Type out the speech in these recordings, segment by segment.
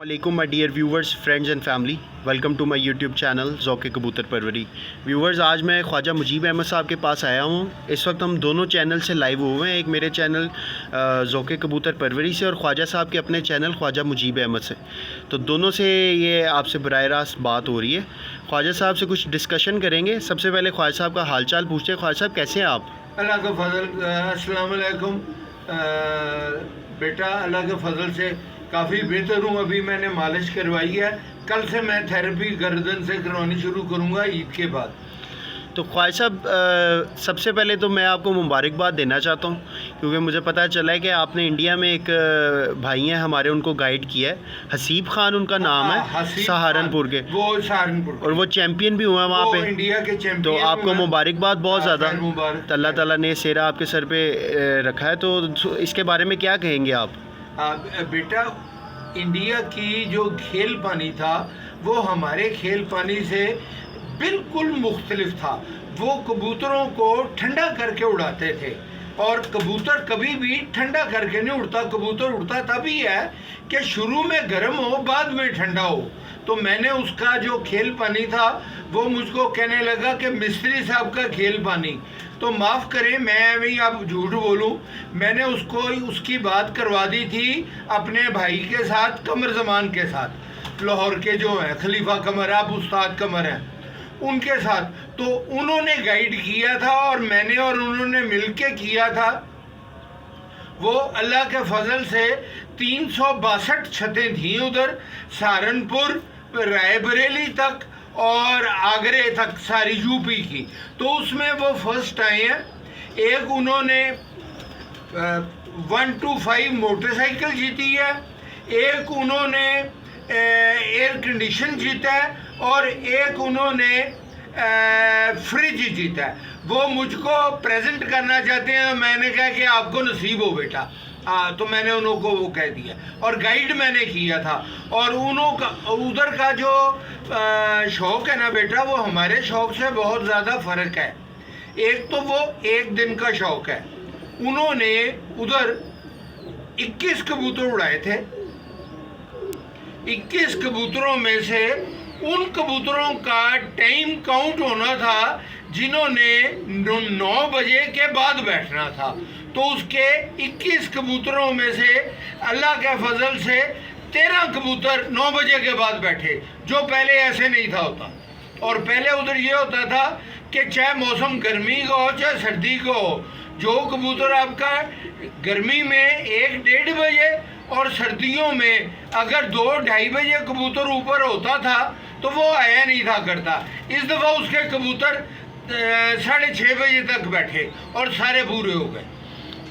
वालेकुम my dear viewers, friends and family, welcome to my YouTube channel ज़ौक़ कबूतर परवरी। व्यूवर्स, आज मैं ख्वाजा मुजीब अहमद साहब के पास आया हूँ। इस वक्त हम दोनों चैनल से लाइव हुए हैं, एक मेरे चैनल ज़ौक़ कबूतर परवरी से और ख्वाजा साहब के अपने चैनल ख्वाजा मुजीब अहमद से। तो दोनों से ये आपसे बराह रास्त बात हो रही है। ख्वाजा साहब से कुछ डिस्कशन करेंगे। सबसे पहले ख्वाजा साहब का हाल चाल पूछते हैं। ख्वाजा साहब, कैसे हैं आप? अल्लाह का फजल, अस्सलाम वालेकुम। बेटा, अल्लाह के फजल से काफ़ी बेहतर हूँ। अभी मैंने मालिश करवाई है। कल से मैं थेरेपी गर्दन से करवानी शुरू करूँगा ईद के बाद। तो ख्वाजा साहब, सबसे पहले तो मैं आपको मुबारकबाद देना चाहता हूँ, क्योंकि मुझे पता चला है कि आपने इंडिया में एक भाई हैं हमारे, उनको गाइड किया है। हसीब खान उनका नाम है, सहारनपुर के। वो सहारनपुर और वो चैम्पियन भी हुआ है वहाँ पे, इंडिया के चैंपियन। तो आपको मुबारकबाद बहुत ज़्यादा। मुबारक। अल्लाह ताला ने सेहरा आपके सर पे रखा है, तो इसके बारे में क्या कहेंगे आप? बेटा, इंडिया की जो खेल पानी था वो हमारे खेल पानी से बिल्कुल मुख्तलिफ था। वो कबूतरों को ठंडा करके उड़ाते थे, और कबूतर कभी भी ठंडा करके नहीं उड़ता। कबूतर उड़ता तभी है कि शुरू में गर्म हो, बाद में ठंडा हो। तो मैंने उसका जो खेल पानी था वो मुझको कहने लगा कि मिस्त्री साहब का खेल पानी। तो माफ़ करें, मैं भी अब झूठ बोलूं, मैंने उसको उसकी बात करवा दी थी अपने भाई के साथ, कमर जमान के साथ, लाहौर के जो हैं खलीफा कमर, अब उस्ताद कमर हैं, उनके साथ। तो उन्होंने गाइड किया था और मैंने और उन्होंने मिलके किया था। वो अल्लाह के फजल से 362 छतें थीं उधर, सहारनपुर, रायबरेली तक और आगरे तक, सारी यूपी की। तो उसमें वो फर्स्ट आए हैं। एक उन्होंने 125 मोटरसाइकिल जीती है, एक उन्होंने एयर कंडीशन जीता है, और एक उन्होंने फ्रिज जीता है। वो मुझको प्रेजेंट करना चाहते हैं। मैंने कहा कि आपको नसीब हो बेटा। तो मैंने उनको वो कह दिया, और गाइड मैंने किया था। और उधर का जो शौक़ है ना बेटा, वो हमारे शौक़ से बहुत ज़्यादा फ़र्क है। एक तो वो एक दिन का शौक़ है। उन्होंने उधर 21 कबूतर उड़ाए थे। 21 कबूतरों में से उन कबूतरों का टाइम काउंट होना था जिन्होंने 9 बजे के बाद बैठना था। तो उसके 21 कबूतरों में से अल्लाह के फजल से 13 कबूतर 9 बजे के बाद बैठे, जो पहले ऐसे नहीं था होता। और पहले उधर ये होता था कि चाहे मौसम गर्मी का हो चाहे सर्दी का हो, जो कबूतर आपका गर्मी में 1-1:30 बजे और सर्दियों में अगर 2-2:30 बजे कबूतर ऊपर होता था तो वो आया नहीं था करता। इस दफ़ा उसके कबूतर 6:30 बजे तक बैठे और सारे पूरे हो गए।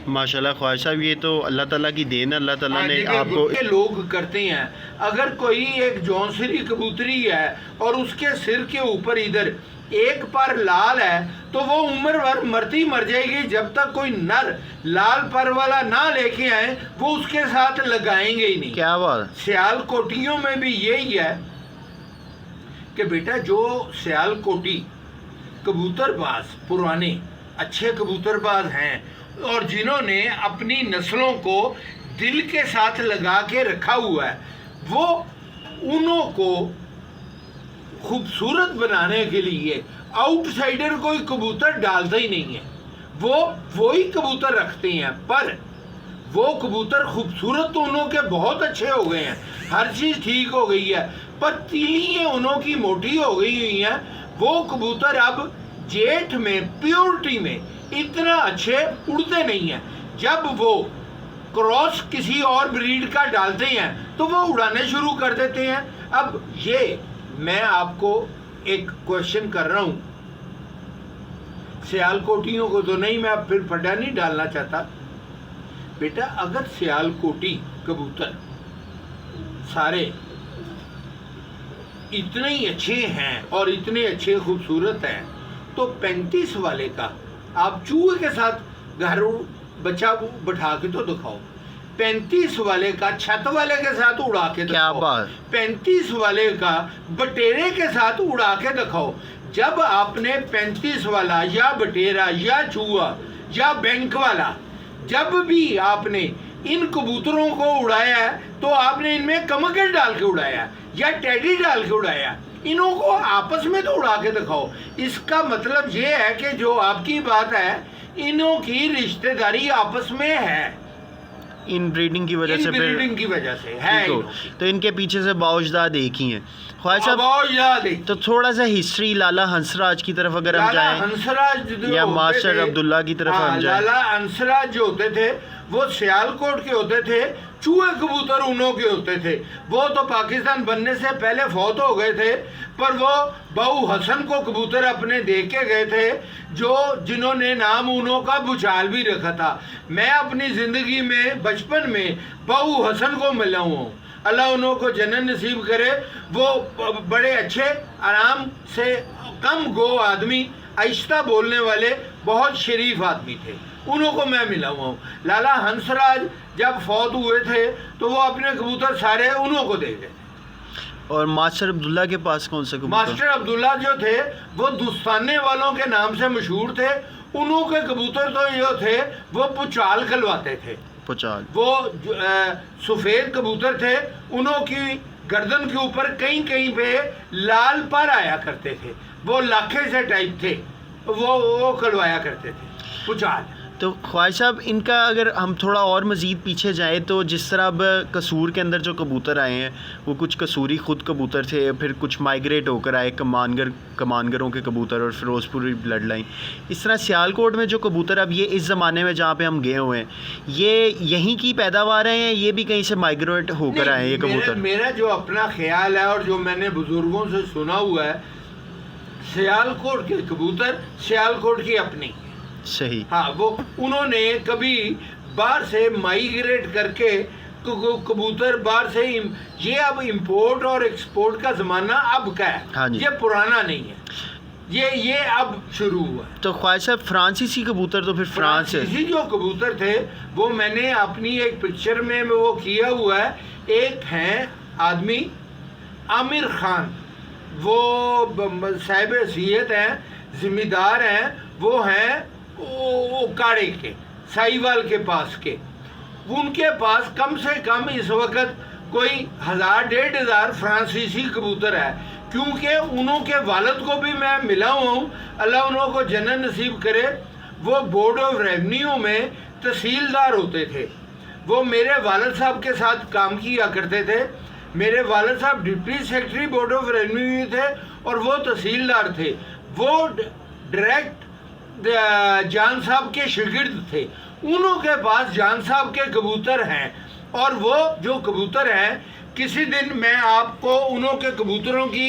माशाल्लाह ख्वाजा साहब, ये तो अल्लाह ताला की देन है। अल्लाह ताला ने आपको लोग करते हैं। अगर कोई एक जौनसरी कबूतरी है और उसके सिर के ऊपर इधर एक पर लाल है, तो वो उम्र भर मरती मर जाएगी जब तक कोई नर लाल पर वाला ना लेके आए, वो उसके साथ लगाएंगे ही नहीं। क्या बात? सियालकोटियों में भी यही है कि बेटा, जो सियालकोटी कबूतरबाज पुराने अच्छे कबूतरबाज हैं और जिन्होंने अपनी नस्लों को दिल के साथ लगा के रखा हुआ है, वो उन्हों को खूबसूरत बनाने के लिए आउटसाइडर कोई कबूतर डालता ही नहीं है। वो वही कबूतर रखते हैं, पर वो कबूतर खूबसूरत तो उन्हों के बहुत अच्छे हो गए हैं, हर चीज़ ठीक हो गई है, पर तीलियाँ उन्हों की मोटी हो गई हुई हैं। वो कबूतर अब जेठ में प्योरिटी में इतना अच्छे उड़ते नहीं हैं। जब वो क्रॉस किसी और ब्रीड का डालते हैं तो वो उड़ाने शुरू कर देते हैं। अब ये मैं आपको एक क्वेश्चन कर रहा हूँ, सियालकोटियों को तो नहीं, मैं अब फिर फटा नहीं डालना चाहता बेटा। अगर सियालकोटी कबूतर सारे इतने ही अच्छे हैं और इतने अच्छे खूबसूरत हैं, तो 35 वाले का आप चूहे के साथ घर बच्चा बैठा के तो दिखाओ। 35 वाले का छत वाले के साथ उड़ा के दिखाओ। 35 वाले का बटेरे के साथ उड़ा के दिखाओ। जब आपने 35 वाला या बटेरा या चूहा या बैंक वाला, जब भी आपने इन कबूतरों को उड़ाया है तो आपने इनमें कमकल डाल के उड़ाया या टेडी डाल के उड़ाया, इन्हों को आपस में तो उड़ा के दिखाओ। इसका मतलब ये है कि जो आपकी बात है, इन्हों की रिश्तेदारी आपस में है, इन ब्रीडिंग की वजह से, ब्रीडिंग की वजह से है। तो इनके पीछे से बाउजदाद एक ही हैं। ख्वाजा साहब, तो थोड़ा सा हिस्ट्री लाला हंसराज की तरफ अगर हम जाएं, हंसराज या मास्टर अब्दुल्ला की तरफ हम जाएं। लाला हंसराज जो होते थे वो सियालकोट के होते थे, चूहे कबूतर उन्हों के होते थे। वो तो पाकिस्तान बनने से पहले फौत हो गए थे, पर वो बाऊ हसन को कबूतर अपने दे के गए थे, जो जिन्होंने नाम उन्हों का भूचाल भी रखा था। मैं अपनी ज़िंदगी में बचपन में बाऊ हसन को मिला हूँ, अल्लाह उन्हों को जन्नत नसीब करे। वो बड़े अच्छे आराम से कम गो आदमी, आहिस्ता बोलने वाले बहुत शरीफ आदमी थे, उन्हों को मैं मिला हुआ हूँ। लाला हंसराज जब फौत हुए थे तो वो अपने कबूतर सारे उन्हों को दे गए। और मास्टर अब्दुल्ला के पास कौन सा कबूतर? मास्टर अब्दुल्ला जो थे वो दुस्ताने वालों के नाम से मशहूर थे। उन्हों के कबूतर तो जो थे वो पुचाल खलवाते थे, पुचाल। वो सफ़ेद कबूतर थे, उन्हों की गर्दन के ऊपर कहीं कहीं पे लाल पर आया करते थे, वो लाखे से टाइप थे, वो खलवाया करते थे पुचाल। तो ख्वाजा साहब, इनका अगर हम थोड़ा और मज़ीद पीछे जाएं तो जिस तरह अब कसूर के अंदर जो कबूतर आए हैं, वो कुछ कसूरी ख़ुद कबूतर थे, फिर कुछ माइग्रेट होकर आए कमानगरों के कबूतर और फिरोज़पुरी ब्लड लाइन। इस तरह सियालकोट में जो कबूतर अब ये इस ज़माने में जहाँ पे हम गए हुए हैं, ये यहीं की पैदावार है या ये भी कहीं से माइग्रेट होकर आए ये कबूतर? मेरा जो अपना ख्याल है और जो मैंने बुज़ुर्गों से सुना हुआ है, सियालकोट के कबूतर सियालकोट की अपनी, सही। हाँ, वो उन्होंने कभी बाहर से माइग्रेट करके कबूतर बाहर से ये अब इंपोर्ट और एक्सपोर्ट का ज़माना अब का है। हाँ जी। ये पुराना नहीं है, ये अब शुरू हुआ है। तो ख्वाजा साहब, फ्रांसीसी कबूतर तो फिर फ्रांस है। फ्रांसीसी जो कबूतर थे वो मैंने अपनी एक पिक्चर में वो किया हुआ है। एक है आदमी आमिर खान, वो साहिब हैसियत हैं, ज़िम्मेदार हैं, वो हैं वो काड़े के साहिवाल के पास के। उनके पास कम से कम इस वक्त कोई 1000-1500 फ्रांसीसी कबूतर है, क्योंकि उन्हों के वालिद को भी मैं मिला हुआ हूँ, अल्लाह उन्हों को जन्नत नसीब करे। वो बोर्ड ऑफ रेवन्यू में तहसीलदार होते थे, वो मेरे वालिद साहब के साथ काम किया करते थे। मेरे वालिद साहब deputy secretary board of revenue थे और वो तहसीलदार थे। वो डायरेक्ट जान साहब के शागिर्द थे, उन्हों के पास जान साहब के कबूतर हैं। और वो जो कबूतर हैं, किसी दिन मैं आपको उन्हों के कबूतरों की